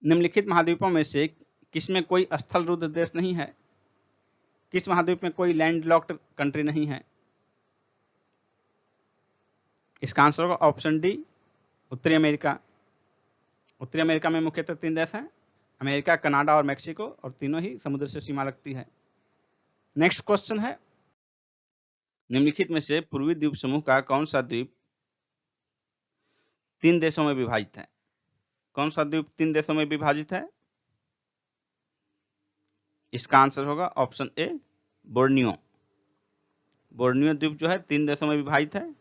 निम्नलिखित महाद्वीपों में से किसमें कोई स्थल रुद्ध देश नहीं है? किस महाद्वीप में कोई लैंडलॉक्ड कंट्री नहीं है? इसका आंसर होगा ऑप्शन डी, उत्तरी अमेरिका। उत्तरी अमेरिका में मुख्यतः 3 देश हैं, अमेरिका, कनाडा और मेक्सिको, और तीनों ही समुद्र से सीमा लगती है। नेक्स्ट क्वेश्चन है, निम्नलिखित में से पूर्वी द्वीप समूह का कौन सा द्वीप 3 देशों में विभाजित है? कौन सा द्वीप 3 देशों में विभाजित है? इसका आंसर होगा ऑप्शन ए, बोर्नियो। बोर्नियो द्वीप जो है 3 देशों में विभाजित है,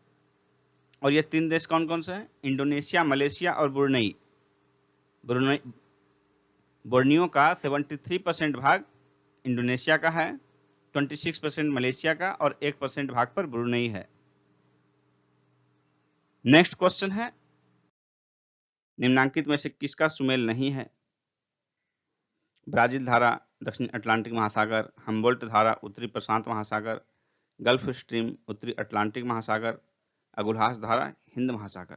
और ये 3 देश कौन कौन से हैं? इंडोनेशिया, मलेशिया और ब्रुनई। बोर्नियो का 73% भाग इंडोनेशिया का है, 26% मलेशिया का और 1% भाग पर ब्रुनई है। नेक्स्ट क्वेश्चन है, निम्नांकित में से किसका सुमेल नहीं है? ब्राजील धारा दक्षिणी अटलांटिक महासागर, हम्बोल्ट धारा उत्तरी प्रशांत महासागर, गल्फ स्ट्रीम उत्तरी अटलांटिक महासागर, अगुल्हास धारा हिंद महासागर।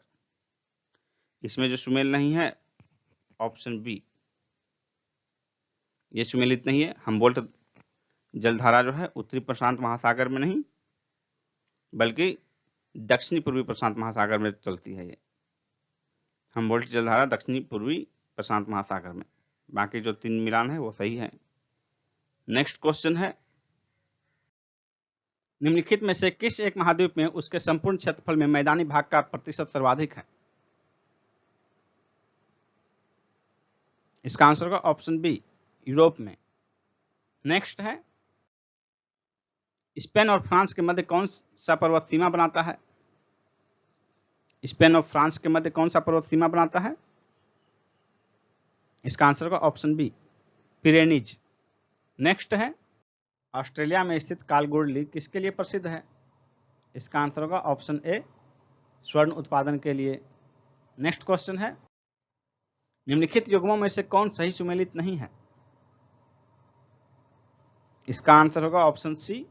इसमें जो सुमेल नहीं है ऑप्शन बी, ये सुमेलित नहीं है। हम्बोल्ट जलधारा जो है उत्तरी प्रशांत महासागर में नहीं बल्कि दक्षिणी पूर्वी प्रशांत महासागर में चलती है। ये हम्बोल्ट जलधारा दक्षिणी पूर्वी प्रशांत महासागर में, बाकी जो 3 मिलान है वो सही है। नेक्स्ट क्वेश्चन है, निम्नलिखित में से किस एक महाद्वीप में उसके संपूर्ण क्षेत्रफल में मैदानी भाग का प्रतिशत सर्वाधिक है? इसका आंसर होगा ऑप्शन बी, यूरोप में। नेक्स्ट है, स्पेन और फ्रांस के मध्य कौन सा पर्वत सीमा बनाता है? स्पेन और फ्रांस के मध्य कौन सा पर्वत सीमा बनाता है? इसका आंसर होगा ऑप्शन बी, पिरेनीज। नेक्स्ट है, ऑस्ट्रेलिया में स्थित कालगुडली किसके लिए प्रसिद्ध है? इसका आंसर होगा ऑप्शन ए, स्वर्ण उत्पादन के लिए। नेक्स्ट क्वेश्चन है, निम्नलिखित युग्मों में से कौन सही सुमेलित नहीं है? इसका आंसर होगा ऑप्शन सी,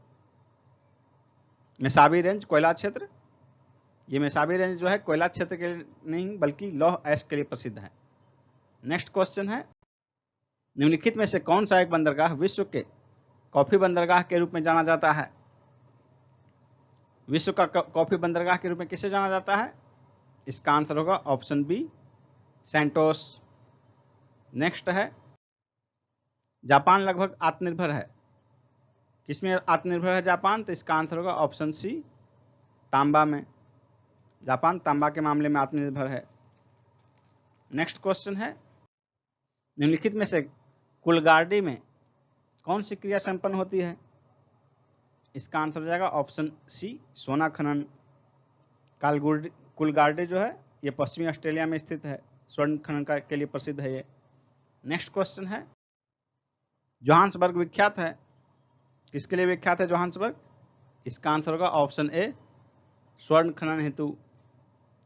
मेसाबी रेंज कोयला क्षेत्र। ये मेसाबी रेंज जो है कोयला क्षेत्र के लिए नहीं बल्कि लौह अयस्क के लिए प्रसिद्ध है। नेक्स्ट क्वेश्चन है, निम्नलिखित में से कौन सा एक बंदरगाह विश्व के कॉफी बंदरगाह के रूप में जाना जाता है? विश्व का कॉफी बंदरगाह के रूप में किसे जाना जाता है? इसका आंसर होगा ऑप्शन बी, सैंटोस। नेक्स्ट है, जापान लगभग आत्मनिर्भर है। किसमें आत्मनिर्भर है जापान? तो इसका आंसर होगा ऑप्शन सी, तांबा में। जापान तांबा के मामले में आत्मनिर्भर है। नेक्स्ट क्वेश्चन है, निम्नलिखित में से कुलगार्डी में कौन सी क्रिया संपन्न होती है? इसका आंसर हो जाएगा ऑप्शन सी, सोना खनन। कुलगार्डी जो है ये पश्चिमी ऑस्ट्रेलिया में स्थित है, स्वर्ण खनन के लिए प्रसिद्ध है ये। नेक्स्ट क्वेश्चन है, जोहान्सबर्ग विख्यात है, किसके लिए विख्यात है जोहान्सबर्ग? इसका आंसर होगा ऑप्शन ए, स्वर्ण खनन हेतु।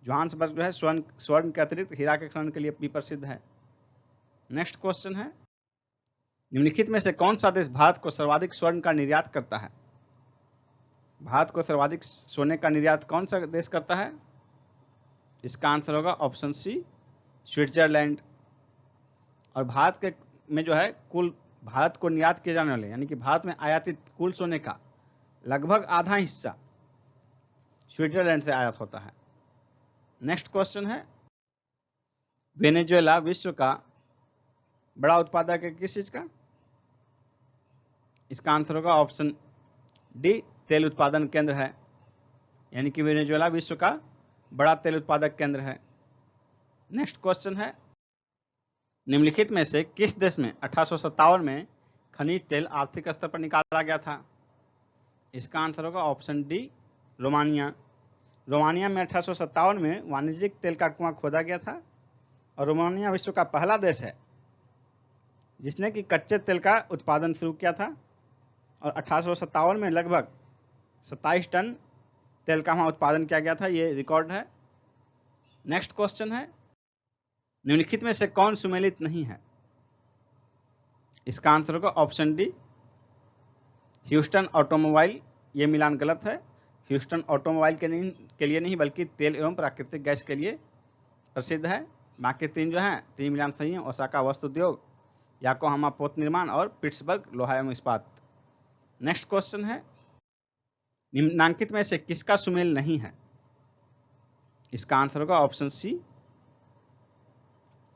जोहान्सबर्ग जो है स्वर्ण के अतिरिक्त हीरा के खनन के लिए भी प्रसिद्ध है। नेक्स्ट क्वेश्चन है, निम्नलिखित में से कौन सा देश भारत को सर्वाधिक स्वर्ण का निर्यात करता है? भारत को सर्वाधिक सोने का निर्यात कौन सा देश करता है? इसका आंसर होगा ऑप्शन सी, स्विट्जरलैंड। और भारत के में जो है कुल भारत को निर्यात किए जाने वाले यानी कि भारत में आयातित कुल सोने का लगभग आधा हिस्सा स्विट्जरलैंड से आयात होता है। नेक्स्ट क्वेश्चन है, वेनेजुएला विश्व का बड़ा उत्पादक है किस चीज का? इसका आंसर होगा ऑप्शन डी, तेल उत्पादन केंद्र है, यानी कि वेनेजुएला विश्व का बड़ा तेल उत्पादक केंद्र है। नेक्स्ट क्वेश्चन है, निम्नलिखित में से किस देश में 1857 में खनिज तेल आर्थिक स्तर पर निकाला गया था? इसका आंसर होगा ऑप्शन डी, रोमानिया। रोमानिया में 1857 में वाणिज्यिक तेल का कुआं खोदा गया था, और रोमानिया विश्व का पहला देश है जिसने कि कच्चे तेल का उत्पादन शुरू किया था, और 1857 में लगभग 27 टन तेल का वहां उत्पादन किया गया था, ये रिकॉर्ड है। नेक्स्ट क्वेश्चन है, निम्नलिखित में से कौन सुमेलित नहीं है? इसका आंसर होगा ऑप्शन डी, ह्यूस्टन ऑटोमोबाइल। ये मिलान गलत है। ह्यूस्टन ऑटोमोबाइल के लिए नहीं बल्कि तेल एवं प्राकृतिक गैस के लिए प्रसिद्ध है। बाकी 3 जो हैं 3 मिलान सही हैं, ओसाका वस्त्र उद्योग, याकोहामा पोत निर्माण और पिट्सबर्ग लोहा एवं इस्पात। नेक्स्ट क्वेश्चन है, निम्नांकित में से किसका सुमेल नहीं है? इसका आंसर होगा ऑप्शन सी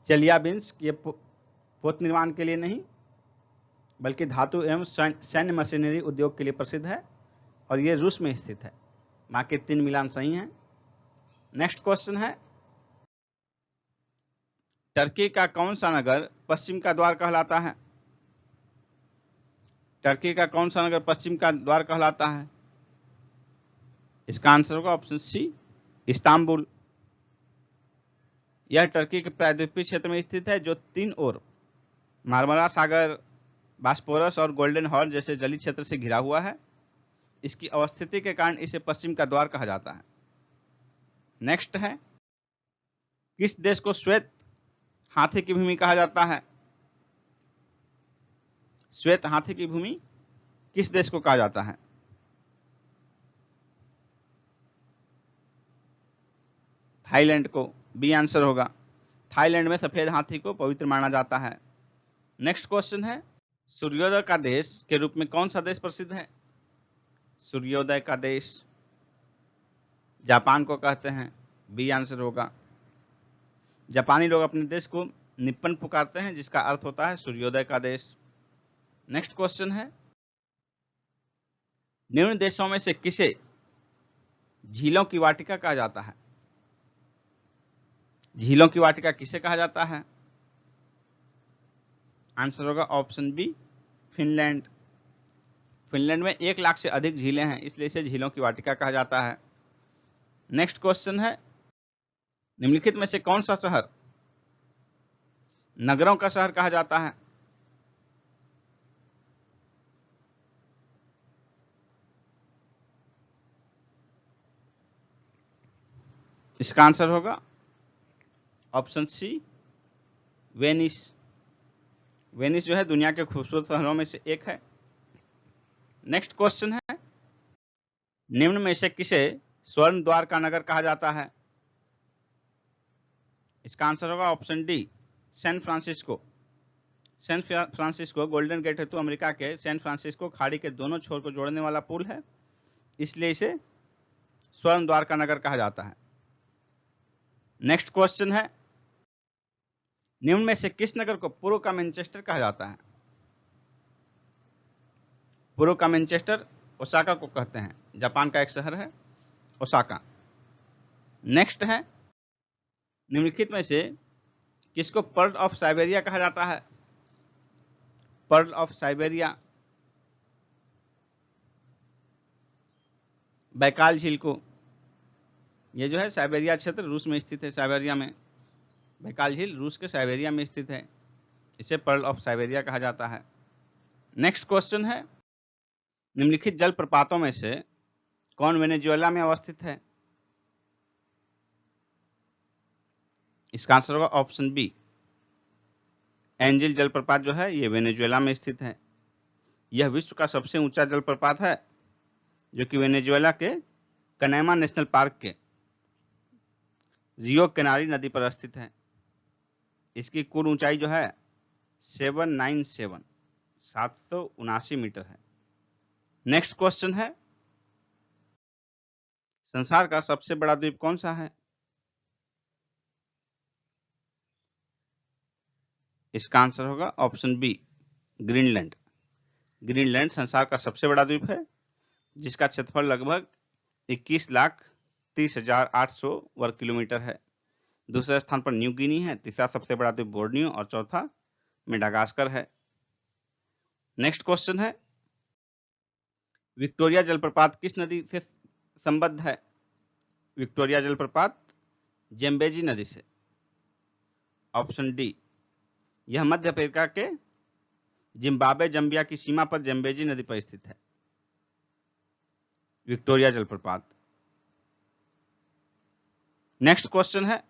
चेलियाबिंस्क। ये पोत निर्माण के लिए नहीं बल्कि धातु एवं सैन्य मशीनरी उद्योग के लिए प्रसिद्ध है और ये रूस में स्थित है। बाकी 3 मिलान सही हैं। नेक्स्ट क्वेश्चन है, टर्की का कौन सा नगर पश्चिम का द्वार कहलाता है? टर्की का कौन सा नगर पश्चिम का द्वार कहलाता है? इसका आंसर होगा ऑप्शन सी इस्तांबुल। यह टर्की के प्रायद्वीपीय क्षेत्र में स्थित है जो 3 ओर मार्मरा सागर, बास्पोरस और गोल्डन हॉर्न जैसे जलीय क्षेत्र से घिरा हुआ है। इसकी अवस्थिति के कारण इसे पश्चिम का द्वार कहा जाता है। नेक्स्ट है, किस देश को श्वेत हाथी की भूमि कहा जाता है? श्वेत हाथी की भूमि किस देश को कहा जाता है? थाईलैंड को बी आंसर होगा। थाईलैंड में सफेद हाथी को पवित्र माना जाता है। नेक्स्ट क्वेश्चन है, सूर्योदय का देश के रूप में कौन सा देश प्रसिद्ध है? सूर्योदय का देश जापान को कहते हैं, बी आंसर होगा। जापानी लोग अपने देश को निप्पन पुकारते हैं जिसका अर्थ होता है सूर्योदय का देश। नेक्स्ट क्वेश्चन है, निम्न देशों में से किसे झीलों की वाटिका कहा जाता है? झीलों की वाटिका किसे कहा जाता है? आंसर होगा ऑप्शन बी फिनलैंड। फिनलैंड में 1 लाख से अधिक झीलें हैं, इसलिए इसे झीलों की वाटिका कहा जाता है। नेक्स्ट क्वेश्चन है, निम्नलिखित में से कौन सा शहर नगरों का शहर कहा जाता है? इसका आंसर होगा ऑप्शन सी वेनिस। वेनिस जो है दुनिया के खूबसूरत शहरों में से एक है। नेक्स्ट क्वेश्चन है, निम्न में से किसे स्वर्ण द्वार का नगर कहा जाता है? इसका आंसर होगा option D San Francisco. San Francisco Golden Gate हेतु अमेरिका के सैन फ्रांसिस्को खाड़ी के दोनों छोर को जोड़ने वाला पुल है, इसलिए इसे स्वर्ण द्वार का नगर कहा जाता है। नेक्स्ट क्वेश्चन है, निम्न में से किस नगर को पूर्व का मैनचेस्टर कहा जाता है? पूर्व का मैनचेस्टर ओसाका को कहते हैं, जापान का एक शहर है ओसाका। नेक्स्ट है, निम्नलिखित में से किसको पर्ल ऑफ साइबेरिया कहा जाता है? पर्ल ऑफ साइबेरिया बैकाल झील को। यह जो है साइबेरिया क्षेत्र रूस में स्थित है, साइबेरिया में बैकाल झील रूस के साइबेरिया में स्थित है, इसे पर्ल ऑफ साइबेरिया कहा जाता है। नेक्स्ट क्वेश्चन है, निम्नलिखित जलप्रपातों में से कौन वेनेजुएला में अवस्थित है? इसका आंसर होगा ऑप्शन बी एंजिल जलप्रपात जो है ये वेनेजुएला में स्थित है। यह विश्व का सबसे ऊंचा जलप्रपात है जो कि वेनेजुएला के कनैमा नेशनल पार्क के रियो केनारी नदी पर स्थित है। इसकी कुल ऊंचाई जो है 779 मीटर है। नेक्स्ट क्वेश्चन है, संसार का सबसे बड़ा द्वीप कौन सा है? इसका आंसर होगा ऑप्शन बी ग्रीनलैंड। ग्रीनलैंड संसार का सबसे बड़ा द्वीप है जिसका क्षेत्रफल लगभग 21,30,800 वर्ग किलोमीटर है। दूसरे स्थान पर न्यू गिनी है, तीसरा सबसे बड़ा द्वीप बोर्नियो और चौथा मेडागास्कर है। नेक्स्ट क्वेश्चन है, विक्टोरिया जलप्रपात किस नदी से संबद्ध है? विक्टोरिया जलप्रपात जेम्बेजी नदी से। ऑप्शन डी, यह मध्य अफ्रीका के जिम्बाब्वे जम्बिया की सीमा पर जेम्बेजी नदी पर स्थित है विक्टोरिया जलप्रपात। नेक्स्ट क्वेश्चन है,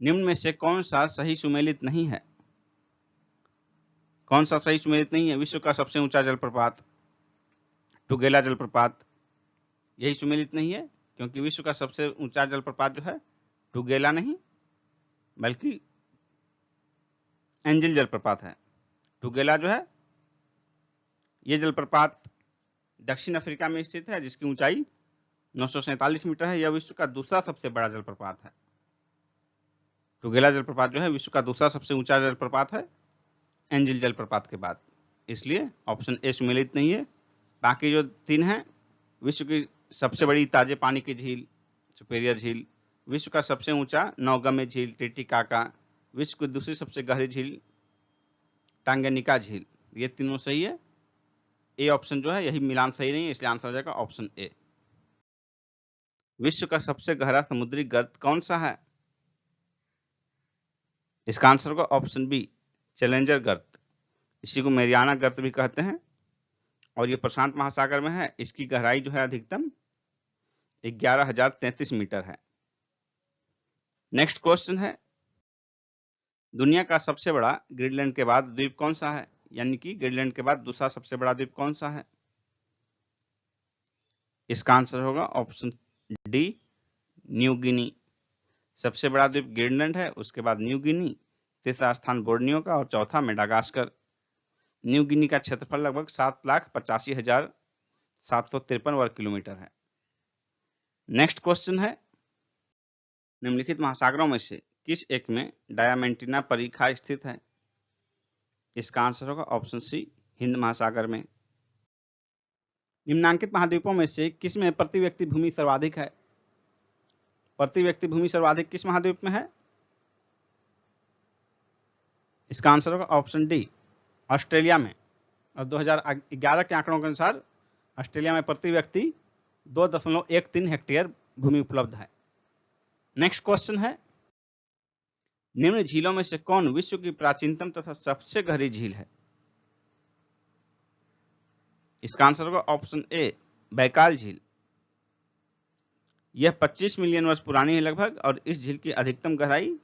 निम्न में से कौन सा सही सुमेलित नहीं है? कौन सा सही सुमेलित नहीं है? विश्व का सबसे ऊंचा जलप्रपात टुगेला जलप्रपात, यही सुमेलित नहीं है क्योंकि विश्व का सबसे ऊंचा जलप्रपात जो है टुगेला नहीं बल्कि एंजिल जलप्रपात है। टुगेला जो है ये जलप्रपात दक्षिण अफ्रीका में स्थित है, जिसकी ऊंचाई 947 मीटर है। यह विश्व का दूसरा सबसे बड़ा जलप्रपात है। टुगेला जलप्रपात जो है विश्व का दूसरा सबसे ऊंचा जलप्रपात है एंजिल जलप्रपात के बाद, इसलिए ऑप्शन ए सुमेलित नहीं है। बाकी जो 3 हैं, विश्व की सबसे बड़ी ताजे पानी की झील सुपेरियर झील, विश्व का सबसे ऊंचा नौगम्य झील टिटिकाका, विश्व की दूसरी सबसे गहरी झील टांगेनिका झील, ये तीनों सही है। ए ऑप्शन जो है यही मिलान सही नहीं है, इसलिए आंसर हो जाएगा ऑप्शन ए। विश्व का सबसे गहरा समुद्री गर्त कौन सा है? इसका आंसर होगा ऑप्शन बी, चैलेंजर गर्त। इसी को मेरियाना गर्त भी कहते हैं और ये प्रशांत महासागर में है। इसकी गहराई जो है अधिकतम 11,033 मीटर है। नेक्स्ट क्वेश्चन है, दुनिया का सबसे बड़ा ग्रीनलैंड के बाद द्वीप कौन सा है? यानी कि ग्रीनलैंड के बाद दूसरा सबसे बड़ा द्वीप कौन सा है? इसका आंसर होगा ऑप्शन डी, न्यू गिनी। सबसे बड़ा द्वीप ग्रीनलैंड है, उसके बाद न्यू गिनी, तीसरा स्थान बोर्नियो का और चौथा मेडागास्कर। न्यू गिनी का क्षेत्रफल लगभग 7,85,753 वर्ग किलोमीटर है। नेक्स्ट क्वेश्चन है, निम्नलिखित महासागरों में से किस एक में डायामेंटिना परिखा स्थित है? इसका आंसर होगा ऑप्शन सी, हिंद महासागर में। निम्नांकित महाद्वीपों में से किस में प्रति व्यक्ति भूमि सर्वाधिक है? प्रति व्यक्ति भूमि सर्वाधिक किस महाद्वीप में है? इसका आंसर होगा ऑप्शन डी, ऑस्ट्रेलिया में। और 2011 के आंकड़ों के अनुसार ऑस्ट्रेलिया में प्रति व्यक्ति 2.13 हेक्टेयर भूमि उपलब्ध है। नेक्स्ट क्वेश्चन है, निम्न झीलों में से कौन विश्व की प्राचीनतम तथा सबसे गहरी झील है? इसका आंसर होगा ऑप्शन ए, बैकाल झील। यह 25 मिलियन वर्ष पुरानी है लगभग, और इस झील की अधिकतम गहराई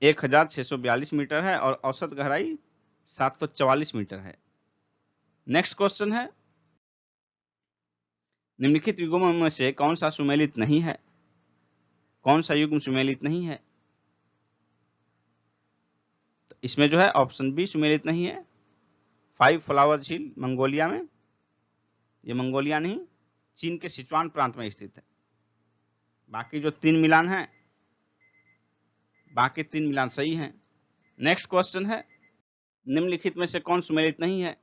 1,642 मीटर है और औसत गहराई 744 मीटर है। नेक्स्ट क्वेश्चन है, निम्नलिखित युग्मों में से कौन सा सुमेलित नहीं है? कौन सा युग्म सुमेलित नहीं है? तो इसमें जो है ऑप्शन बी सुमेलित नहीं है, 5 फ्लावर झील मंगोलिया में। ये मंगोलिया नहीं, चीन के सिचुआन प्रांत में स्थित है। बाकी जो 3 मिलान हैं, बाकी 3 मिलान सही हैं। नेक्स्ट क्वेश्चन है, निम्नलिखित में से कौन सुमेलित नहीं है?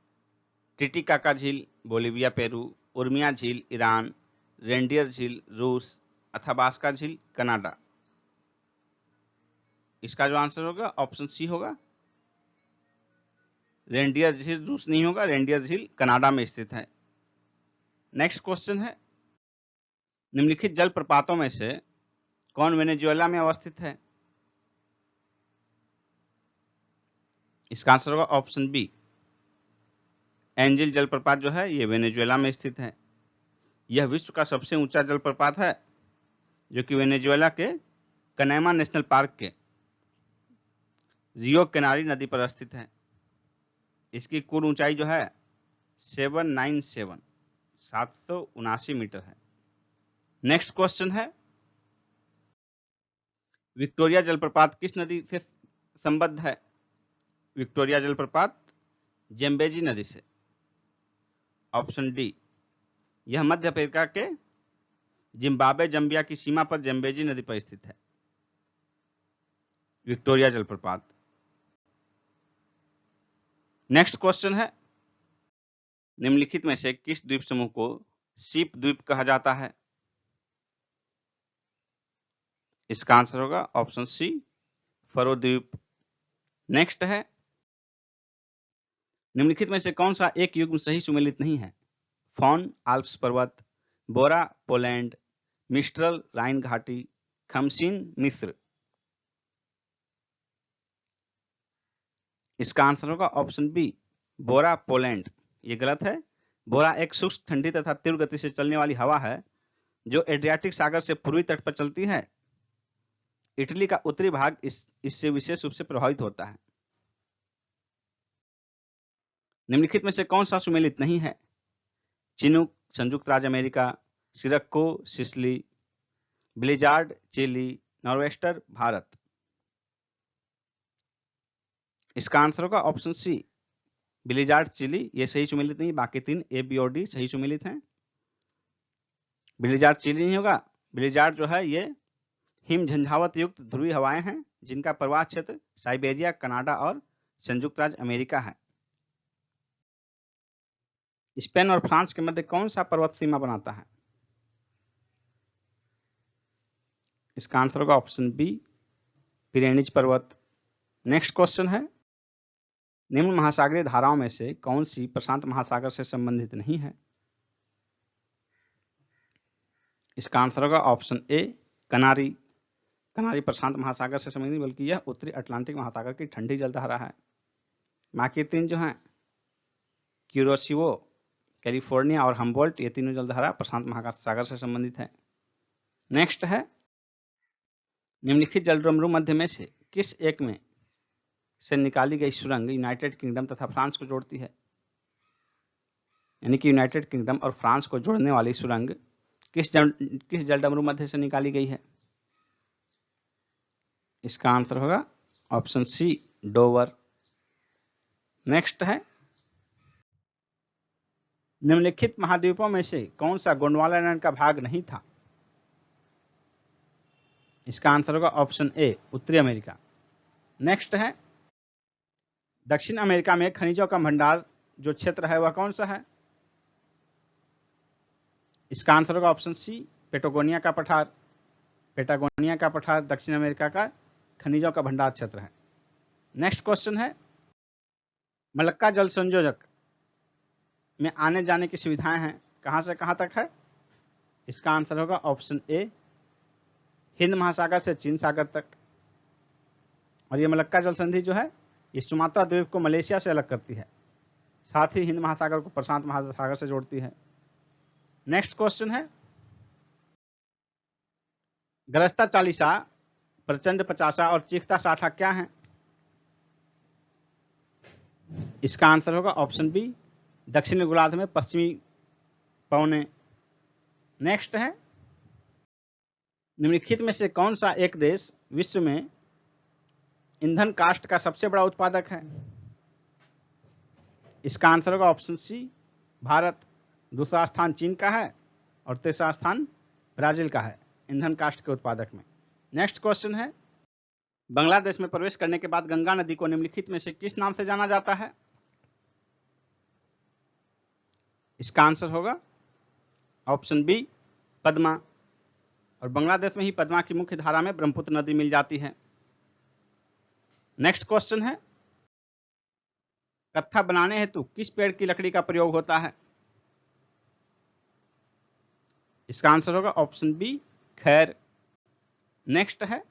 टिटिकाका झील बोलिविया पेरू, उर्मिया झील ईरान, रेंडियर झील रूस, अथाबास्का झील कनाडा। इसका जो आंसर होगा ऑप्शन सी होगा, रेंडियर झील रूस नहीं होगा, रेंडियर झील कनाडा में स्थित है। नेक्स्ट क्वेश्चन है, निम्नलिखित जलप्रपातों में से कौन वेनेजुएला में अवस्थित है? इसका आंसर होगा ऑप्शन बी, एंजिल जलप्रपात जो है ये वेनेजुएला में स्थित है। यह विश्व का सबसे ऊंचा जलप्रपात है, जो कि वेनेजुएला के कनैमा नेशनल पार्क के रियो केनारी नदी पर स्थित है। इसकी कुल ऊंचाई जो है 779 मीटर है। नेक्स्ट क्वेश्चन है, विक्टोरिया जलप्रपात किस नदी से संबद्ध है? विक्टोरिया जलप्रपात जेम्बेजी नदी से। ऑप्शन डी, यह मध्य अफ्रीका के जिम्बाब्वे जम्बिया की सीमा पर जेम्बेजी नदी पर स्थित है विक्टोरिया जलप्रपात। नेक्स्ट क्वेश्चन है, निम्नलिखित में से किस द्वीप समूह को सीप द्वीप कहा जाता है? इसका आंसर होगा ऑप्शन सी, फरो द्वीप। नेक्स्ट है, निम्नलिखित में से कौन सा एक युग्म सही सुमेलित नहीं है? फॉन आल्प्स पर्वत, बोरा पोलैंड, मिस्ट्रल राइन घाटी, खमसीन मिस्र। इसका आंसर होगा ऑप्शन बी, बोरा पोलैंड। ये गलत है। बोरा एक शुष्क ठंडी तथा तीव्र गति से चलने वाली हवा है जो एड्रियाटिक सागर से पूर्वी तट पर चलती है। इटली का उत्तरी भाग इससे विशेष रूप से प्रभावित होता है। निम्नलिखित में से कौन सा सुमेलित नहीं है? चिनूक संयुक्त राज्य अमेरिका, Sirocco Sicily, blizzard Chile, norwester Bharat. इसका आंसर होगा ऑप्शन सी बिलीजार्ड चिली। ये सही सुमेलित नहीं, बाकी तीन ए बी और डी सही सुमेलित हैं। बिलीजार्ड चिली नहीं होगा। बिलीजार्ड जो है ये हिम झंझावत युक्त ध्रुवीय हवाएं हैं जिनका प्रवाह क्षेत्र साइबेरिया, कनाडा और संयुक्त राज्य अमेरिका है। स्पेन और फ्रांस के मध्य कौन सा पर्वत सीमा बनाता है? इसका आंसर होगा ऑप्शन बी पिरेनीज पर्वत। नेक्स्ट क्वेश्चन है, निम्न महासागरीय धाराओं में से कौन सी प्रशांत महासागर से संबंधित नहीं है? इसका आंसर होगा ऑप्शन ए कनारी। कनारी प्रशांत महासागर से संबंधित, बल्कि यह उत्तरी अटलांटिक महासागर की ठंडी जलधारा है। बाकी तीन जो हैं क्यूरोसिवो, कैलिफोर्निया और हम्बोल्ट, ये तीनों जलधारा प्रशांत महासागर से संबंधित है। नेक्स्ट है, निम्नलिखित जलडमरू मध्य में से किस एक में से निकाली गई सुरंग यूनाइटेड किंगडम तथा फ्रांस को जोड़ती है? यानी कि यूनाइटेड किंगडम और फ्रांस को जोड़ने वाली सुरंग किस जलडमरू मध्य से निकाली गई है? इसका आंसर होगा ऑप्शन सी डोवर। नेक्स्ट है, निम्नलिखित महाद्वीपों में से कौन सा गोंडवाना आइलैंड का भाग नहीं था? इसका आंसर होगा ऑप्शन ए उत्तरी अमेरिका। नेक्स्ट है, दक्षिण अमेरिका में खनिजों का भंडार जो क्षेत्र है वह कौन सा है? इसका आंसर होगा ऑप्शन सी पेटागोनिया का पठार। पेटागोनिया का पठार दक्षिण अमेरिका का खनिजों का भंडार क्षेत्र है। नेक्स्ट क्वेश्चन है, मलक्का जल संयोजक में आने जाने की सुविधाएं हैं, कहां से कहां तक है? इसका आंसर होगा ऑप्शन ए हिंद महासागर से चीन सागर तक। और ये मलक्का जल संधि जो है ये सुमात्रा द्वीप को मलेशिया से अलग करती है, साथ ही हिंद महासागर को प्रशांत महासागर से जोड़ती है। नेक्स्ट क्वेश्चन है, गरजता चालीसा, प्रचंड पचासा और चीखता साठा क्या है? इसका आंसर होगा ऑप्शन बी दक्षिणी गोलार्ध में पश्चिमी पवने। नेक्स्ट है, निम्नलिखित में से कौन सा एक देश विश्व में ईंधन काष्ठ का सबसे बड़ा उत्पादक है? इसका आंसर होगा ऑप्शन सी भारत। दूसरा स्थान चीन का है और तीसरा स्थान ब्राजील का है ईंधन काष्ठ के उत्पादक में। नेक्स्ट क्वेश्चन है, बांग्लादेश में प्रवेश करने के बाद गंगा नदी को निम्नलिखित में से किस नाम से जाना जाता है? इसका आंसर होगा ऑप्शन बी पद्मा। और बांग्लादेश में ही पद्मा की मुख्य धारा में ब्रह्मपुत्र नदी मिल जाती है। नेक्स्ट क्वेश्चन है, कत्था बनाने हेतु किस पेड़ की लकड़ी का प्रयोग होता है? इसका आंसर होगा ऑप्शन बी खैर। नेक्स्ट है,